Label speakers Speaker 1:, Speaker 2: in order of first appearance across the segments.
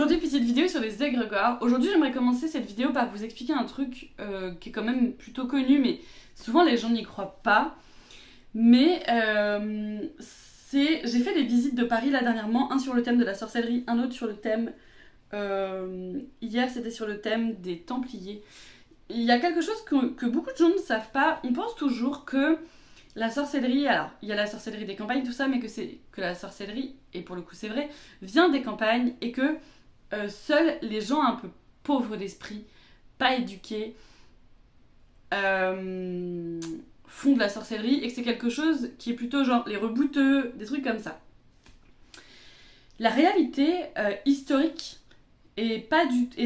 Speaker 1: aujourd'hui, petite vidéo sur les égrégores. Aujourd'hui, j'aimerais commencer cette vidéo par vous expliquer un truc qui est quand même plutôt connu, mais souvent les gens n'y croient pas. Mais j'ai fait des visites de Paris là dernièrement, un sur le thème de la sorcellerie, un autre sur le thème... hier, c'était sur le thème des Templiers. Il y a quelque chose que beaucoup de gens ne savent pas. On pense toujours que la sorcellerie, alors il y a la sorcellerie des campagnes, tout ça, mais que la sorcellerie, et pour le coup c'est vrai, vient des campagnes et que seuls les gens un peu pauvres d'esprit, pas éduqués, font de la sorcellerie et que c'est quelque chose qui est plutôt genre les rebouteux, des trucs comme ça. La réalité historique et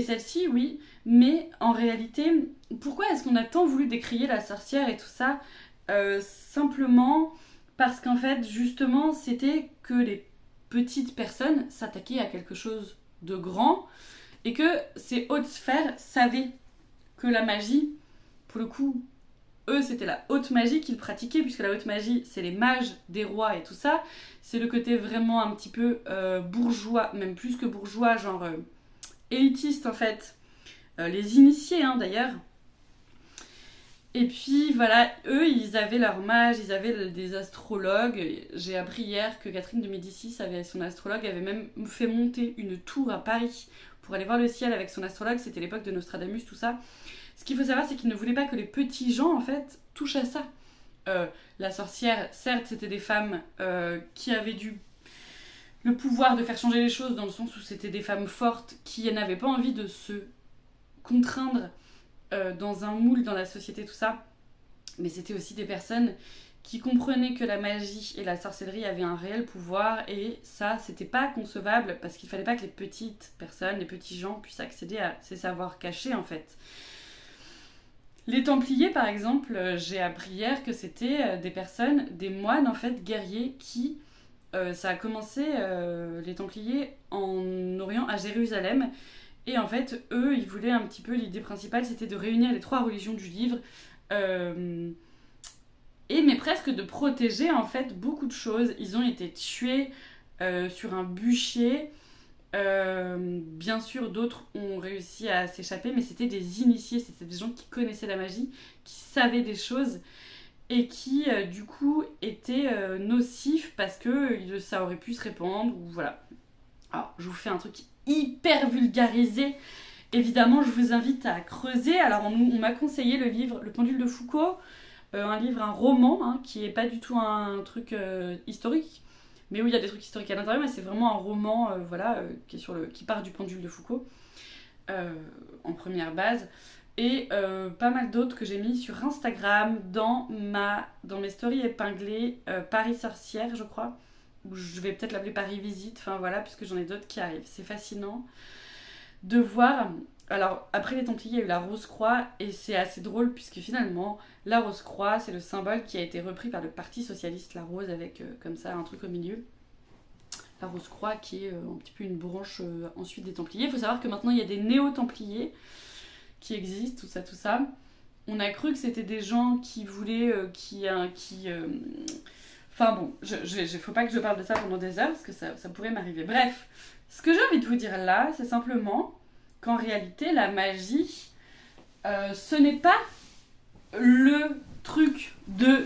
Speaker 1: celle-ci, oui, mais en réalité, pourquoi est-ce qu'on a tant voulu décrier la sorcière et tout ça? Simplement parce qu'en fait, justement, c'était que les petites personnes s'attaquaient à quelque chose de grand et que ces hautes sphères savaient que la magie, pour le coup, eux, c'était la haute magie qu'ils pratiquaient, puisque la haute magie, c'est les mages des rois et tout ça. C'est le côté vraiment un petit peu bourgeois, même plus que bourgeois, genre élitiste en fait. Les initiés, hein, d'ailleurs. Et puis voilà, eux, ils avaient leurs mages, ils avaient des astrologues. J'ai appris hier que Catherine de Médicis, son astrologue, avait même fait monter une tour à Paris pour aller voir le ciel avec son astrologue. C'était l'époque de Nostradamus, tout ça. Ce qu'il faut savoir, c'est qu'il ne voulait pas que les petits gens, en fait, touchent à ça. La sorcière, certes, c'était des femmes qui avaient le pouvoir de faire changer les choses, dans le sens où c'était des femmes fortes qui n'avaient pas envie de se contraindre dans un moule dans la société, tout ça. Mais c'était aussi des personnes qui comprenaient que la magie et la sorcellerie avaient un réel pouvoir, et ça, c'était pas concevable, parce qu'il fallait pas que les petites personnes, les petits gens puissent accéder à ces savoirs cachés, en fait. Les Templiers, par exemple, j'ai appris hier que c'était des personnes, des moines, en fait, guerriers, qui... ça a commencé, les Templiers, en Orient, à Jérusalem. Et en fait, eux, ils voulaient un petit peu... L'idée principale, c'était de réunir les 3 religions du livre. Mais presque de protéger, en fait, beaucoup de choses. Ils ont été tués sur un bûcher. Bien sûr, d'autres ont réussi à s'échapper, mais c'était des initiés, c'était des gens qui connaissaient la magie, qui savaient des choses et qui du coup étaient nocifs parce que ça aurait pu se répandre, ou voilà. Alors, je vous fais un truc hyper vulgarisé, évidemment je vous invite à creuser. Alors on m'a conseillé le livre Le Pendule de Foucault, un roman, hein, qui est pas du tout un truc historique, mais où il y a des trucs historiques à l'intérieur, mais c'est vraiment un roman qui part du Pendule de Foucault en première base. Et pas mal d'autres que j'ai mis sur Instagram dans mes stories épinglées, Paris Sorcière, je crois, ou je vais peut-être l'appeler Paris Visite, enfin voilà, puisque j'en ai d'autres qui arrivent. C'est fascinant de voir. Alors après les Templiers, il y a eu la Rose-Croix, et c'est assez drôle puisque finalement la Rose-Croix, c'est le symbole qui a été repris par le Parti Socialiste, la rose avec comme ça un truc au milieu. La Rose-Croix qui est un petit peu une branche ensuite des Templiers. Il faut savoir que maintenant il y a des néo-Templiers qui existent, tout ça. On a cru que c'était des gens qui voulaient... Enfin bon, faut pas que je parle de ça pendant des heures, parce que ça pourrait m'arriver. Bref, ce que j'ai envie de vous dire là, c'est simplement qu'en réalité, la magie, ce n'est pas le truc de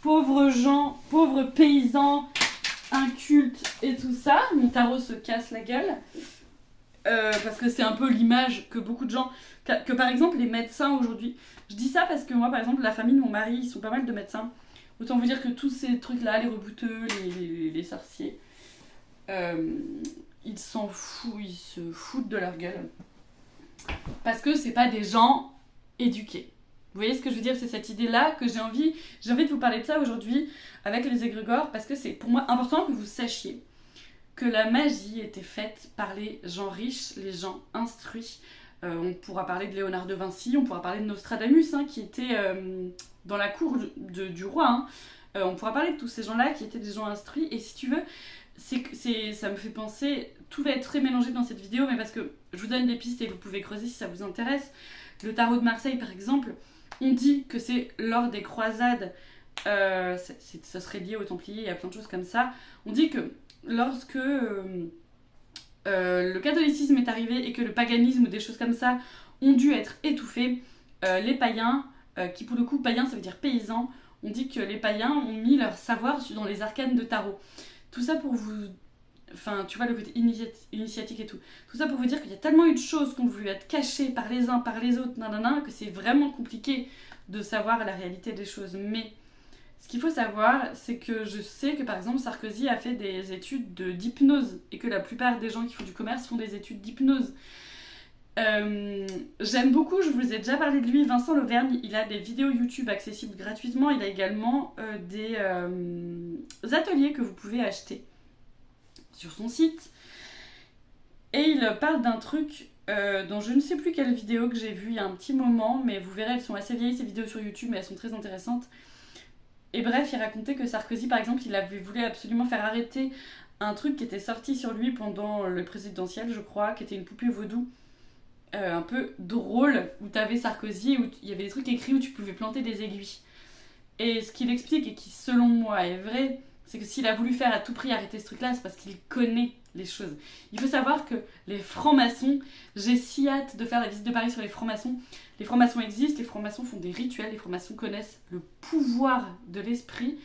Speaker 1: pauvres gens, pauvres paysans, incultes et tout ça. Mon tarot se casse la gueule. Parce que c'est un peu l'image que beaucoup de gens... Que par exemple, les médecins aujourd'hui... Je dis ça parce que moi, par exemple, la famille de mon mari, ils sont pas mal de médecins. Autant vous dire que tous ces trucs-là, les rebouteux, les sorciers, ils s'en foutent, ils se foutent de leur gueule. Parce que c'est pas des gens éduqués. Vous voyez ce que je veux dire? C'est cette idée-là que j'ai envie de vous parler de ça aujourd'hui avec les égrégores, parce que c'est pour moi important que vous sachiez que la magie était faite par les gens riches, les gens instruits. On pourra parler de Léonard de Vinci, on pourra parler de Nostradamus, hein, qui était dans la cour du roi. Hein. On pourra parler de tous ces gens-là qui étaient des gens instruits. Et si tu veux, ça me fait penser... Tout va être très mélangé dans cette vidéo, mais parce que je vous donne des pistes et vous pouvez creuser si ça vous intéresse. Le tarot de Marseille, par exemple, on dit que c'est lors des croisades... ça serait lié aux Templiers, il y a plein de choses comme ça. On dit que lorsque le catholicisme est arrivé et que le paganisme ou des choses comme ça ont dû être étouffés, les païens, qui pour le coup, païen ça veut dire paysan, on dit que les païens ont mis leur savoir dans les arcanes de tarot. Tout ça pour vous... Enfin, tu vois, le côté initiatique et tout. Tout ça pour vous dire qu'il y a tellement eu de choses qui ont voulu être cachées par les uns, par les autres, nanana, que c'est vraiment compliqué de savoir la réalité des choses. Mais ce qu'il faut savoir, c'est que je sais que par exemple Sarkozy a fait des études d'hypnose et que la plupart des gens qui font du commerce font des études d'hypnose. J'aime beaucoup, je vous ai déjà parlé de lui, Vincent Lauvergne. Il a des vidéos YouTube accessibles gratuitement. Il a également des ateliers que vous pouvez acheter sur son site. Et il parle d'un truc dont je ne sais plus quelle vidéo que j'ai vue il y a un petit moment, mais vous verrez, elles sont assez vieilles ces vidéos sur YouTube, mais elles sont très intéressantes. Et bref, il racontait que Sarkozy, par exemple, il avait voulu absolument faire arrêter un truc qui était sorti sur lui pendant le présidentiel, je crois, qui était une poupée vaudou un peu drôle, où t'avais Sarkozy, où il y avait des trucs écrits où tu pouvais planter des aiguilles. Et ce qu'il explique, et qui selon moi est vrai, c'est que s'il a voulu faire à tout prix arrêter ce truc-là, c'est parce qu'il connaît les choses. Il faut savoir que les francs-maçons, j'ai si hâte de faire la visite de Paris sur les francs-maçons. Les francs-maçons existent, les francs-maçons font des rituels, les francs-maçons connaissent le pouvoir de l'esprit.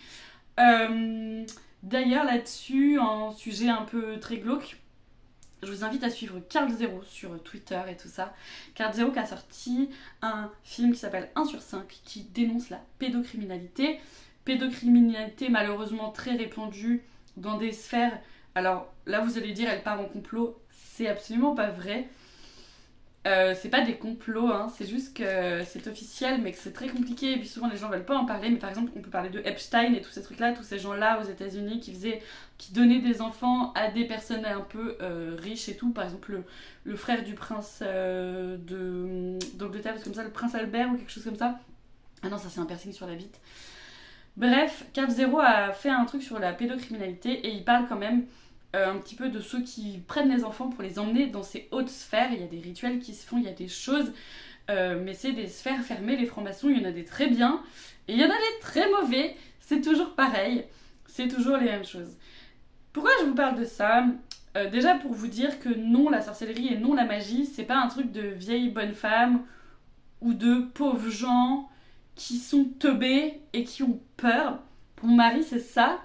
Speaker 1: D'ailleurs, là-dessus, un sujet un peu très glauque, je vous invite à suivre Carl Zero sur Twitter et tout ça. Carl Zero qui a sorti un film qui s'appelle 1 sur 5 qui dénonce la pédocriminalité. Pédocriminalité malheureusement très répandue dans des sphères. Alors là vous allez dire elle part en complot, c'est absolument pas vrai. C'est pas des complots, hein, c'est juste que c'est officiel mais que c'est très compliqué et puis souvent les gens veulent pas en parler. Mais par exemple on peut parler de Epstein et tous ces trucs là, tous ces gens là aux États-Unis qui donnaient des enfants à des personnes un peu riches et tout. Par exemple le frère du prince d'Angleterre, c'est comme ça, le prince Albert ou quelque chose comme ça. Ah non, ça c'est un piercing sur la bite. Bref, Carl Zero a fait un truc sur la pédocriminalité et il parle quand même un petit peu de ceux qui prennent les enfants pour les emmener dans ces hautes sphères. Il y a des rituels qui se font, il y a des choses, mais c'est des sphères fermées. Les francs-maçons, il y en a des très bien et il y en a des très mauvais. C'est toujours pareil, c'est toujours les mêmes choses. Pourquoi je vous parle de ça ? Déjà pour vous dire que non, la sorcellerie et non, la magie, c'est pas un truc de vieilles bonnes femmes ou de pauvres gens qui sont teubés et qui ont peur. Pour mon mari, c'est ça.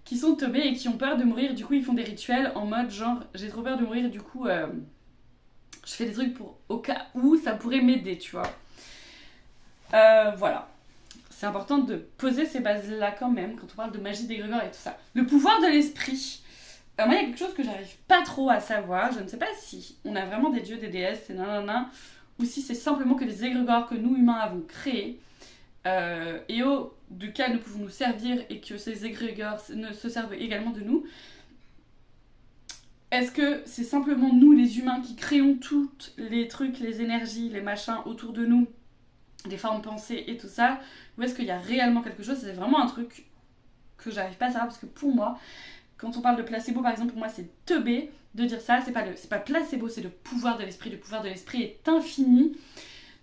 Speaker 1: Qui sont teubés et qui ont peur de mourir. Du coup, ils font des rituels en mode genre, j'ai trop peur de mourir, du coup, je fais des trucs pour au cas où ça pourrait m'aider, tu vois. Voilà. C'est important de poser ces bases-là quand même, quand on parle de magie d'égrégore et tout ça. Le pouvoir de l'esprit. Moi, il y a quelque chose que j'arrive pas trop à savoir. Je ne sais pas si on a vraiment des dieux, des déesses, et nanana, ou si c'est simplement que des égrégores que nous, humains, avons créés. Et du cas nous pouvons nous servir et que ces égrégores se servent également de nous. Est-ce que c'est simplement nous les humains qui créons tous les trucs, les énergies, les machins autour de nous, les formes pensées et tout ça, ou est-ce qu'il y a réellement quelque chose ? C'est vraiment un truc que j'arrive pas à savoir parce que pour moi, quand on parle de placebo par exemple, pour moi c'est teubé de dire ça, c'est pas placebo, c'est le pouvoir de l'esprit. Le pouvoir de l'esprit est infini.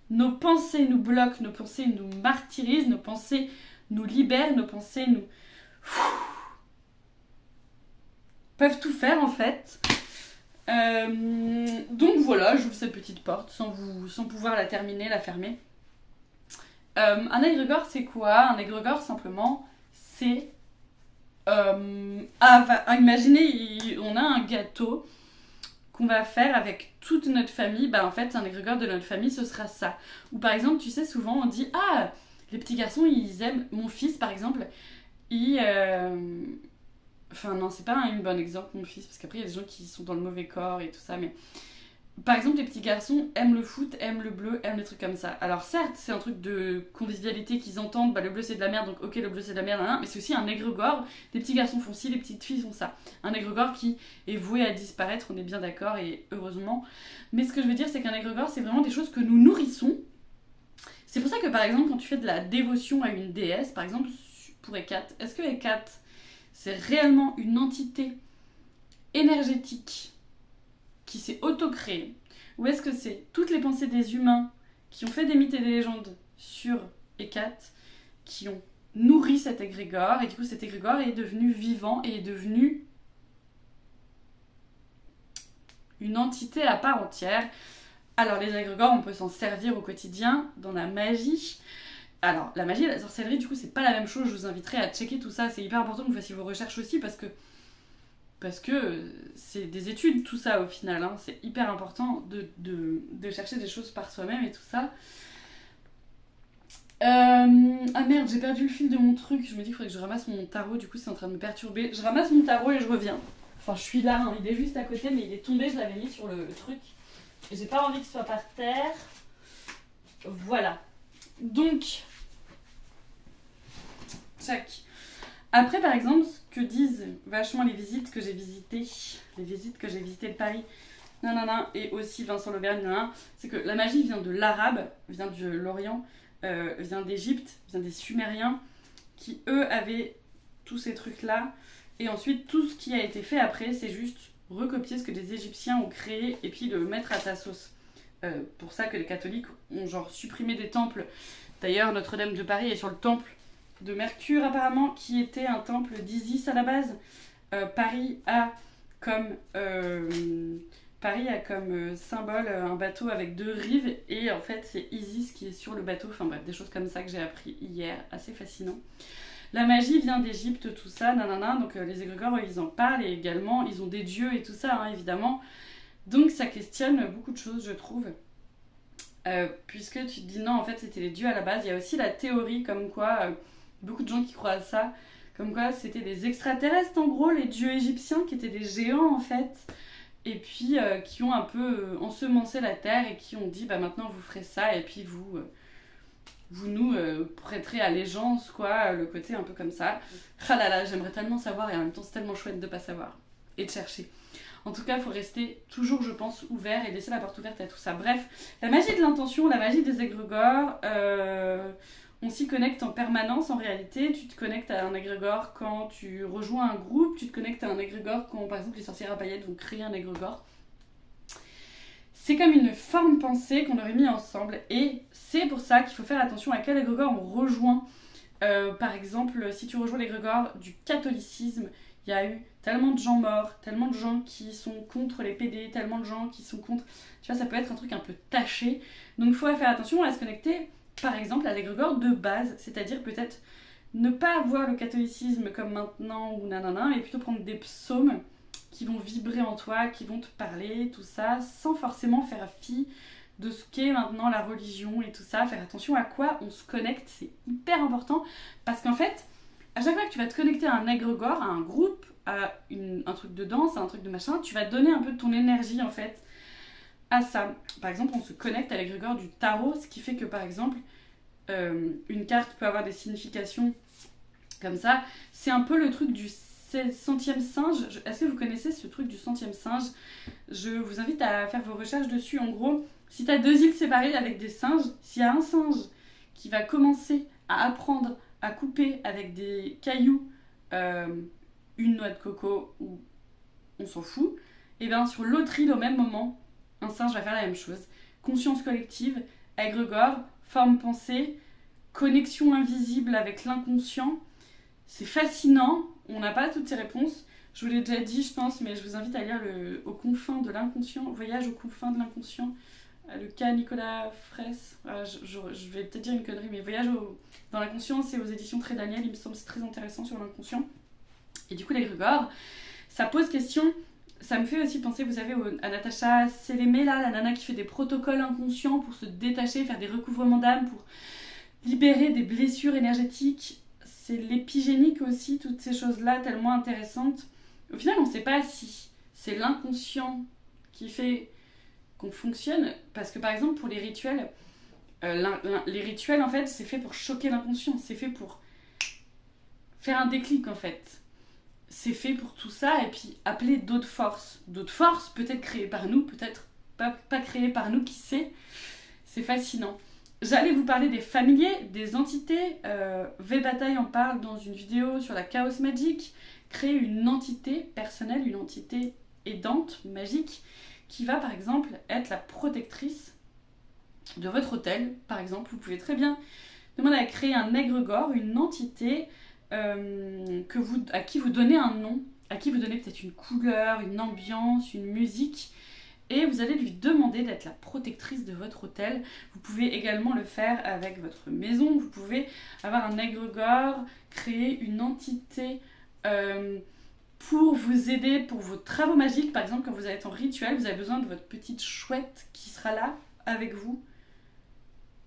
Speaker 1: Nos pensées nous bloquent, nos pensées nous martyrisent, nos pensées nous libèrent, nos pensées nous... peuvent tout faire en fait. Donc voilà, j'ouvre cette petite porte sans pouvoir la terminer, la fermer. Un égrégore c'est quoi ? Un égrégore simplement c'est... imaginez, on a un gâteau qu'on va faire avec toute notre famille, bah en fait un égrégore de notre famille ce sera ça. Ou par exemple tu sais souvent on dit ah les petits garçons ils aiment, mon fils par exemple enfin non c'est pas un bon exemple mon fils parce qu'après il y a des gens qui sont dans le mauvais corps et tout ça, mais par exemple les petits garçons aiment le foot, aiment le bleu, aiment les trucs comme ça. Alors certes c'est un truc de convivialité qu'ils entendent, bah le bleu c'est de la merde donc ok le bleu c'est de la merde, mais c'est aussi un égrégore, les petits garçons font ci, les petites filles font ça. Un égrégore qui est voué à disparaître, on est bien d'accord et heureusement. Mais ce que je veux dire c'est qu'un égrégore c'est vraiment des choses que nous nourrissons. C'est pour ça que par exemple quand tu fais de la dévotion à une déesse, par exemple pour Hécate, est-ce que Hécate c'est réellement une entité énergétique qui s'est auto-créé, ou est-ce que c'est toutes les pensées des humains qui ont fait des mythes et des légendes sur Hécate, qui ont nourri cet égrégore, et du coup cet égrégore est devenu vivant et est devenu une entité à part entière. Alors les égrégores, on peut s'en servir au quotidien dans la magie. Alors la magie et la sorcellerie, du coup, c'est pas la même chose. Je vous inviterai à checker tout ça. C'est hyper important que vous fassiez vos recherches aussi parce que c'est des études tout ça au final. Hein. C'est hyper important de chercher des choses par soi-même et tout ça. Ah merde, j'ai perdu le fil de mon truc. Je me dis qu'il faudrait que je ramasse mon tarot. Du coup, c'est en train de me perturber. Je ramasse mon tarot et je reviens. Enfin, je suis là, hein. Il est juste à côté, mais il est tombé. Je l'avais mis sur le truc. Et j'ai pas envie qu'il soit par terre. Voilà. Donc, tac. Après, par exemple, ce que disent vachement les visites que j'ai visitées de Paris, nanana, et aussi Vincent Lauvergne, nanana, c'est que la magie vient de l'arabe, vient de l'Orient, vient d'Égypte, vient des Sumériens, qui eux avaient tous ces trucs-là. Et ensuite, tout ce qui a été fait après, c'est juste recopier ce que les Égyptiens ont créé et puis le mettre à ta sauce. Pour ça que les catholiques ont genre supprimé des temples. D'ailleurs, Notre-Dame de Paris est sur le temple de Mercure apparemment, qui était un temple d'Isis à la base. Paris a comme symbole un bateau avec 2 rives et en fait c'est Isis qui est sur le bateau. Enfin bref, des choses comme ça que j'ai appris hier, assez fascinant. La magie vient d'Égypte, tout ça, nanana. Donc les égrégores, ils en parlent et également ils ont des dieux et tout ça, hein, évidemment. Donc ça questionne beaucoup de choses, je trouve. Puisque tu te dis non, en fait c'était les dieux à la base. Il y a aussi la théorie comme quoi, beaucoup de gens qui croient à ça, comme quoi c'était des extraterrestres en gros, les dieux égyptiens qui étaient des géants en fait. Et puis qui ont un peu ensemencé la terre et qui ont dit bah maintenant vous ferez ça et puis vous nous prêterez allégeance, quoi, le côté un peu comme ça. Ah là là, j'aimerais tellement savoir et en même temps c'est tellement chouette de pas savoir et de chercher. En tout cas, il faut rester toujours, je pense, ouvert et laisser la porte ouverte à tout ça. Bref, la magie de l'intention, la magie des égrégores, on s'y connecte en permanence en réalité. Tu te connectes à un égrégore quand tu rejoins un groupe, tu te connectes à un égrégore quand, par exemple, les sorcières à paillettes vont créer un égrégore. C'est comme une forme pensée qu'on aurait mis ensemble et c'est pour ça qu'il faut faire attention à quel égrégore on rejoint. Par exemple, si tu rejoins l'égrégore du catholicisme, il y a eu tellement de gens morts, tellement de gens qui sont contre les PD, tellement de gens qui sont contre... Tu vois, ça peut être un truc un peu taché. Donc il faut faire attention à se connecter, par exemple, à l'égrégore de base. C'est-à-dire peut-être ne pas voir le catholicisme comme maintenant ou nanana, mais plutôt prendre des psaumes qui vont vibrer en toi, qui vont te parler, tout ça, sans forcément faire fi de ce qu'est maintenant la religion et tout ça. Faire attention à quoi on se connecte, c'est hyper important. Parce qu'en fait, à chaque fois que tu vas te connecter à un égrégore, à un groupe, à un truc de danse, à un truc de machin, tu vas donner un peu de ton énergie en fait à ça. Par exemple, on se connecte à l'égrégore du tarot, ce qui fait que par exemple, une carte peut avoir des significations comme ça. C'est un peu le truc du centième singe. Est-ce que vous connaissez ce truc du centième singe? Je vous invite à faire vos recherches dessus. En gros, si tu as 2 îles séparées avec des singes, s'il y a un singe qui va commencer à apprendre à couper avec des cailloux une noix de coco ou on s'en fout, et bien sur l'autre île au même moment, un singe va faire la même chose. Conscience collective, égrégore, forme pensée, connexion invisible avec l'inconscient. C'est fascinant, on n'a pas toutes ces réponses. Je vous l'ai déjà dit, je pense, mais je vous invite à lire Aux confins de l'inconscient, Voyage aux confins de l'inconscient, le cas Nicolas Fraisse. Je vais peut-être dire une connerie, mais Voyage dans l'inconscient, c'est aux éditions Très Daniel, il me semble, c'est très intéressant sur l'inconscient. Et du coup, l'égrégore, ça pose question. Ça me fait aussi penser, vous savez, à Natacha Sélémé, là, la nana qui fait des protocoles inconscients pour se détacher, faire des recouvrements d'âme, pour libérer des blessures énergétiques. C'est l'épigénique aussi, toutes ces choses-là, tellement intéressantes. Au final, on ne sait pas si c'est l'inconscient qui fait qu'on fonctionne. Parce que, par exemple, pour les rituels, les rituels, en fait, c'est fait pour choquer l'inconscient. C'est fait pour faire un déclic, en fait. C'est fait pour tout ça, et puis appeler d'autres forces. D'autres forces, peut-être créées par nous, peut-être pas créées par nous, qui sait. C'est fascinant. J'allais vous parler des familiers, des entités. V-Bataille en parle dans une vidéo sur la Chaos Magic. Créer une entité personnelle, une entité aidante, magique, qui va par exemple être la protectrice de votre hôtel. Par exemple, vous pouvez très bien demander à créer un égrégore, une entité à qui vous donnez un nom, à qui vous donnez peut-être une couleur, une ambiance, une musique, et vous allez lui demander d'être la protectrice de votre hôtel. Vous pouvez également le faire avec votre maison. Vous pouvez avoir un égrégore, créer une entité pour vous aider pour vos travaux magiques. Par exemple, quand vous allez être en rituel, vous avez besoin de votre petite chouette qui sera là avec vous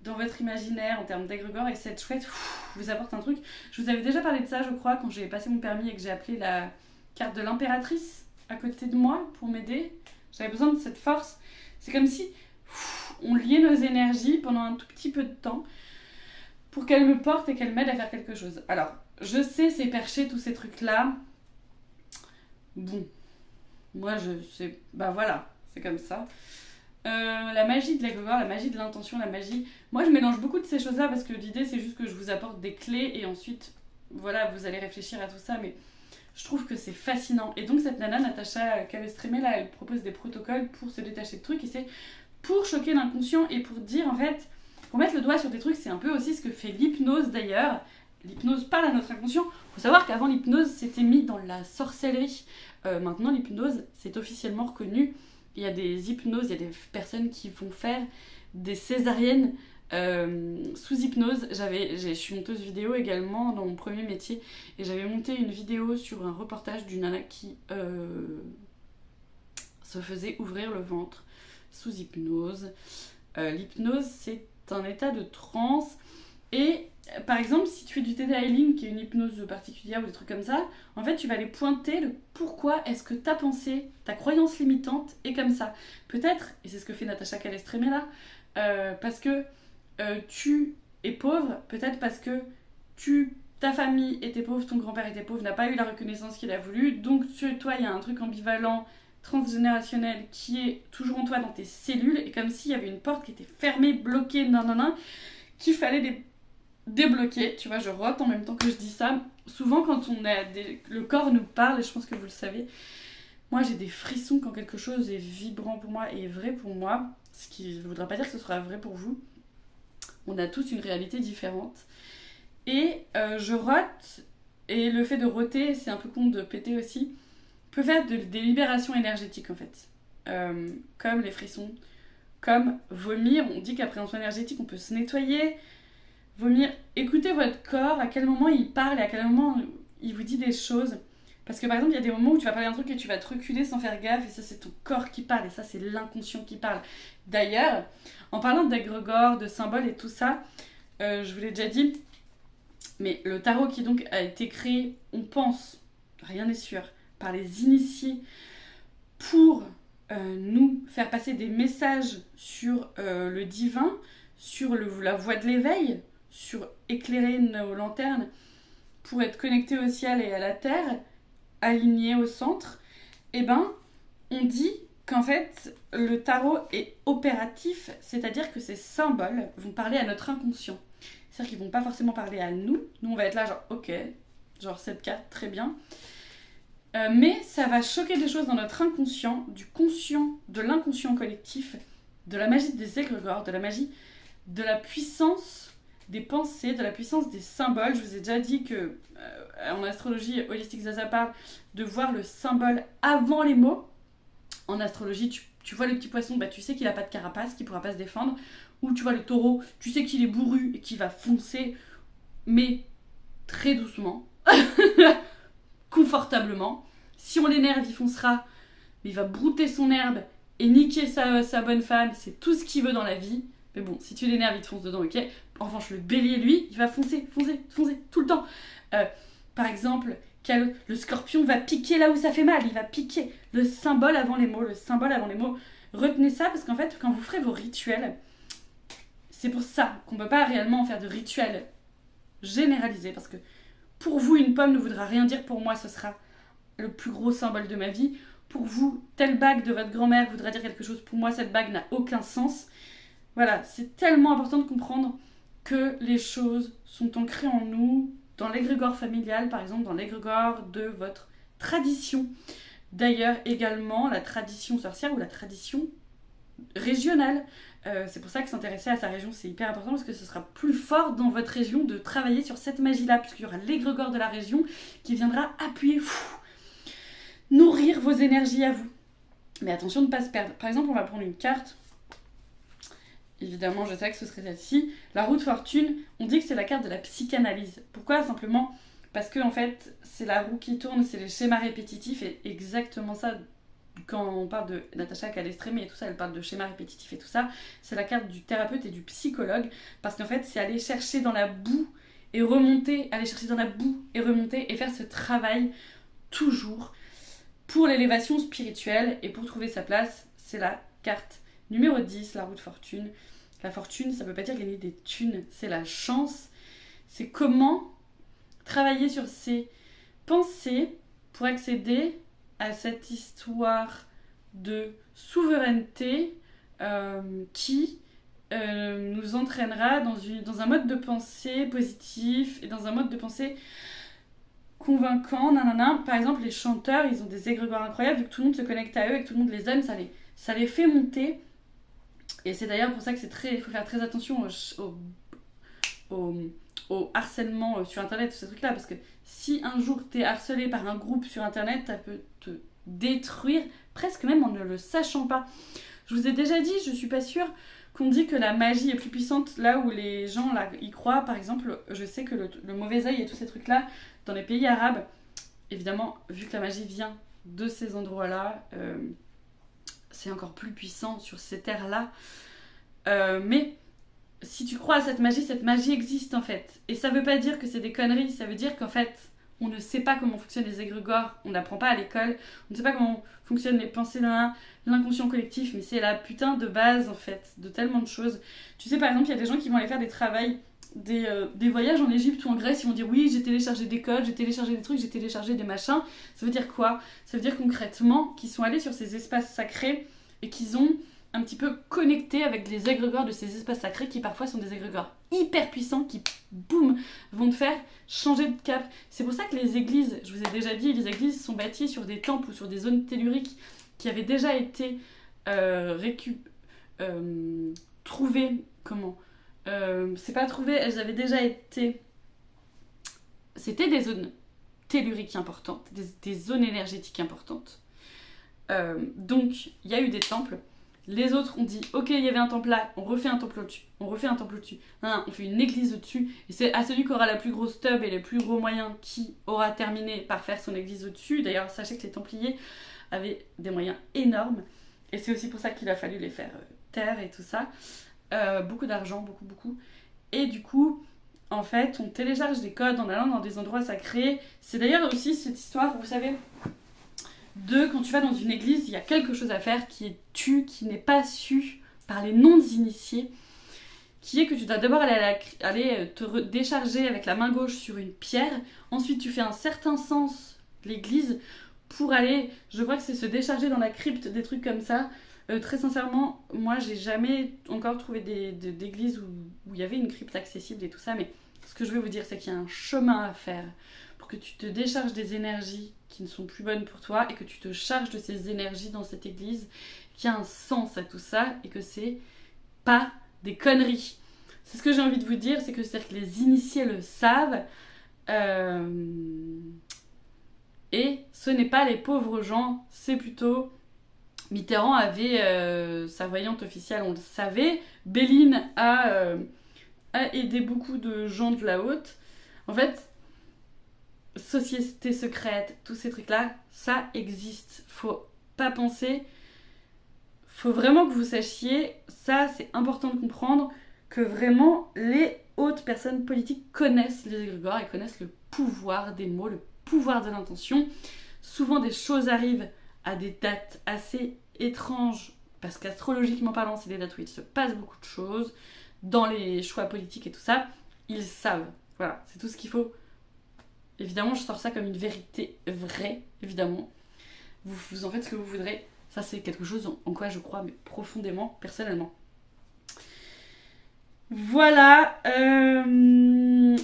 Speaker 1: dans votre imaginaire en termes d'égrégore, et cette chouette vous apporte un truc. Je vous avais déjà parlé de ça, je crois, quand j'ai passé mon permis et que j'ai appelé la carte de l'impératrice à côté de moi pour m'aider. J'avais besoin de cette force. C'est comme si on liait nos énergies pendant un tout petit peu de temps pour qu'elle me porte et qu'elle m'aide à faire quelque chose. Alors, je sais, c'est perché tous ces trucs-là. Bon, moi je sais, bah voilà, c'est comme ça. La magie de l'égrégore, la magie de l'intention, la magie... Moi je mélange beaucoup de ces choses-là parce que l'idée c'est juste que je vous apporte des clés et ensuite, voilà, vous allez réfléchir à tout ça, mais je trouve que c'est fascinant. Et donc cette nana, Natacha Cavestremé, là, elle propose des protocoles pour se détacher de trucs et c'est pour choquer l'inconscient et pour dire en fait, pour mettre le doigt sur des trucs, c'est un peu aussi ce que fait l'hypnose d'ailleurs. L'hypnose parle à notre inconscient. Il faut savoir qu'avant l'hypnose c'était mis dans la sorcellerie. Maintenant l'hypnose c'est officiellement reconnu. Il y a des hypnoses, il y a des personnes qui vont faire des césariennes sous hypnose. Je suis monteuse vidéo également dans mon premier métier et j'avais monté une vidéo sur un reportage d'une nana qui se faisait ouvrir le ventre sous hypnose. L'hypnose c'est un état de transe et par exemple si tu fais du Theta Healing qui est une hypnose particulière ou des trucs comme ça, en fait tu vas aller pointer le pourquoi est-ce que ta pensée, ta croyance limitante est comme ça. Peut-être, et c'est ce que fait Natacha Cavestremé là, parce que tu es pauvre, peut-être parce que ta famille était pauvre, ton grand-père était pauvre, n'a pas eu la reconnaissance qu'il a voulu, donc toi il y a un truc ambivalent, transgénérationnel qui est toujours en toi dans tes cellules, et comme s'il y avait une porte qui était fermée, bloquée, qu'il fallait débloquer. Tu vois, je rote en même temps que je dis ça. Souvent quand le corps nous parle, et je pense que vous le savez, moi j'ai des frissons quand quelque chose est vibrant pour moi et est vrai pour moi, ce qui ne voudra pas dire que ce sera vrai pour vous. On a tous une réalité différente. Et je rote, et le fait de roter, c'est un peu con de péter aussi, peut faire des libérations énergétiques en fait. Comme les frissons, comme vomir. On dit qu'après un soin énergétique, on peut se nettoyer. Vomir, écoutez votre corps, à quel moment il parle et à quel moment il vous dit des choses. Parce que par exemple, il y a des moments où tu vas parler d'un truc et tu vas te reculer sans faire gaffe, et ça c'est ton corps qui parle, et ça c'est l'inconscient qui parle. D'ailleurs, en parlant d'égrégore, de symboles et tout ça, je vous l'ai déjà dit, mais le tarot qui donc a été créé, on pense, rien n'est sûr, par les initiés pour nous faire passer des messages sur le divin, sur la voie de l'éveil, sur éclairer nos lanternes pour être connectés au ciel et à la terre, alignés au centre, et ben on dit qu'en fait le tarot est opératif, c'est-à-dire que ces symboles vont parler à notre inconscient. C'est-à-dire qu'ils vont pas forcément parler à nous. Nous on va être là genre ok, genre cette carte, très bien. Mais ça va choquer des choses dans notre inconscient, du conscient, de l'inconscient collectif, de la magie des égrégores, de la magie de la puissance des pensées, de la puissance des symboles. Je vous ai déjà dit que en astrologie, Holistic Zaza parle de voir le symbole avant les mots. En astrologie, tu vois le petit poisson, bah, tu sais qu'il n'a pas de carapace, qu'il ne pourra pas se défendre. Ou tu vois le taureau, tu sais qu'il est bourru et qu'il va foncer, mais très doucement, confortablement. Si on l'énerve, il foncera, mais il va brouter son herbe et niquer sa bonne femme. C'est tout ce qu'il veut dans la vie. Mais bon, si tu l'énerves, il te fonce dedans, ok. En revanche, le bélier, lui, il va foncer, tout le temps. Par exemple, le scorpion va piquer là où ça fait mal, il va piquer. Le symbole avant les mots, Retenez ça, parce qu'en fait, quand vous ferez vos rituels, c'est pour ça qu'on ne peut pas réellement faire de rituels généralisés, parce que pour vous, une pomme ne voudra rien dire, pour moi, ce sera le plus gros symbole de ma vie. Pour vous, telle bague de votre grand-mère voudra dire quelque chose, pour moi, cette bague n'a aucun sens. Voilà, c'est tellement important de comprendre que les choses sont ancrées en nous, dans l'égrégore familial, par exemple, dans l'égrégore de votre tradition. D'ailleurs, également, la tradition sorcière ou la tradition régionale. C'est pour ça que s'intéresser à sa région, c'est hyper important, parce que ce sera plus fort dans votre région de travailler sur cette magie-là, puisqu'il y aura l'égrégore de la région qui viendra appuyer, nourrir vos énergies à vous. Mais attention de ne pas se perdre. Par exemple, on va prendre une carte. Évidemment, je sais que ce serait celle-ci. La roue de fortune, on dit que c'est la carte de la psychanalyse. Pourquoi? Simplement parce que, en fait, c'est la roue qui tourne, c'est les schémas répétitifs, et exactement ça, quand on parle de Natacha Canestremi et tout ça, elle parle de schémas répétitifs et tout ça, c'est la carte du thérapeute et du psychologue, parce qu'en fait, c'est aller chercher dans la boue et remonter, aller chercher dans la boue et remonter, et faire ce travail toujours pour l'élévation spirituelle, et pour trouver sa place, c'est la carte numéro 10, la roue de fortune. La fortune, ça ne veut pas dire gagner des thunes, c'est la chance. C'est comment travailler sur ses pensées pour accéder à cette histoire de souveraineté qui nous entraînera dans un mode de pensée positif et dans un mode de pensée convaincant. Nanana. Par exemple, les chanteurs, ils ont des égrégores incroyables, vu que tout le monde se connecte à eux et que tout le monde les aime, ça les fait monter. Et c'est d'ailleurs pour ça que il faut faire très attention au harcèlement sur internet, tous ces trucs là, parce que si un jour t'es harcelé par un groupe sur internet, ça peut te détruire presque même en ne le sachant pas. Je vous ai déjà dit, je suis pas sûre qu'on dit que la magie est plus puissante là où les gens là, y croient. Par exemple, je sais que le mauvais œil et tous ces trucs là dans les pays arabes, évidemment, vu que la magie vient de ces endroits là, c'est encore plus puissant sur ces terres-là. Mais si tu crois à cette magie existe en fait. Et ça veut pas dire que c'est des conneries, ça veut dire qu'en fait, on ne sait pas comment fonctionnent les égrégores, on n'apprend pas à l'école, on ne sait pas comment fonctionnent les pensées de l'inconscient collectif, mais c'est la putain de base en fait, de tellement de choses. Tu sais, par exemple, il y a des gens qui vont aller faire des travails, des voyages en Égypte ou en Grèce, ils vont dire oui, j'ai téléchargé des codes, j'ai téléchargé des trucs, j'ai téléchargé des machins. Ça veut dire quoi? Ça veut dire concrètement qu'ils sont allés sur ces espaces sacrés et qu'ils ont un petit peu connecté avec les égrégores de ces espaces sacrés qui parfois sont des égrégores hyper puissants qui, boum, vont te faire changer de cap. C'est pour ça que les églises, je vous ai déjà dit, les églises sont bâties sur des temples ou sur des zones telluriques qui avaient déjà été trouvées, c'est pas trouvé, elles avaient déjà été... C'était des zones telluriques importantes, des zones énergétiques importantes. Donc, il y a eu des temples. Les autres ont dit, ok, il y avait un temple là, on refait un temple au-dessus, on refait un temple au-dessus. Non, on fait une église au-dessus. Et c'est à celui qui aura la plus grosse tub et les plus gros moyens qui aura terminé par faire son église au-dessus. D'ailleurs, sachez que les Templiers avaient des moyens énormes. Et c'est aussi pour ça qu'il a fallu les faire taire et tout ça. Beaucoup d'argent, beaucoup. Et du coup, en fait, on télécharge des codes en allant dans des endroits sacrés. C'est d'ailleurs aussi cette histoire, vous savez, quand tu vas dans une église, il y a quelque chose à faire qui n'est pas su par les non-initiés, qui est que tu dois d'abord aller te décharger avec la main gauche sur une pierre, ensuite tu fais un certain sens l'église pour aller, je crois que c'est se décharger dans la crypte, des trucs comme ça. Très sincèrement, moi j'ai jamais encore trouvé d'église où il y avait une crypte accessible et tout ça, mais ce que je veux vous dire, c'est qu'il y a un chemin à faire pour que tu te décharges des énergies qui ne sont plus bonnes pour toi et que tu te charges de ces énergies dans cette église, qu'il y a un sens à tout ça et que c'est pas des conneries. C'est ce que j'ai envie de vous dire, c'est que les initiés le savent et ce n'est pas les pauvres gens, c'est plutôt... Mitterrand avait sa voyante officielle, on le savait. Béline a aidé beaucoup de gens de la haute. En fait, société secrète, tous ces trucs-là, ça existe. Faut pas penser. Faut vraiment que vous sachiez, ça c'est important de comprendre, que vraiment les hautes personnes politiques connaissent les égrégores et connaissent le pouvoir des mots, le pouvoir de l'intention. Souvent des choses arrivent à des dates assez étranges, parce qu'astrologiquement parlant, c'est des dates où il se passe beaucoup de choses, dans les choix politiques et tout ça, ils savent. Voilà, c'est tout ce qu'il faut. Évidemment, je sors ça comme une vérité vraie, évidemment. Vous en faites ce que vous voudrez. Ça, c'est quelque chose en quoi je crois, mais profondément, personnellement. Voilà.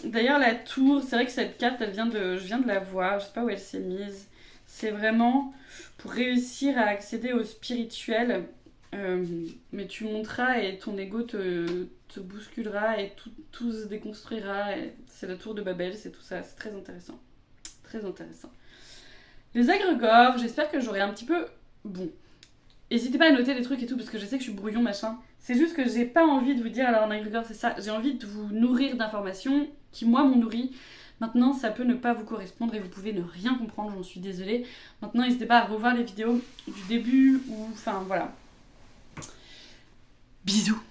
Speaker 1: D'ailleurs, la tour, c'est vrai que cette carte, je viens de la voir, je sais pas où elle s'est mise. C'est vraiment pour réussir à accéder au spirituel, mais tu monteras et ton ego te bousculera et tout se déconstruira. C'est la tour de Babel, c'est tout ça, c'est très intéressant. Très intéressant. Les égrégores, j'espère que j'aurai un petit peu... Bon, N'hésitez pas à noter des trucs et tout, parce que je sais que je suis brouillon, machin. C'est juste que j'ai pas envie de vous dire, alors McGregor, c'est ça. J'ai envie de vous nourrir d'informations qui, moi, m'ont nourri. Maintenant, ça peut ne pas vous correspondre et vous pouvez ne rien comprendre, j'en suis désolée. Maintenant, n'hésitez pas à revoir les vidéos du début ou... Enfin, voilà. Bisous.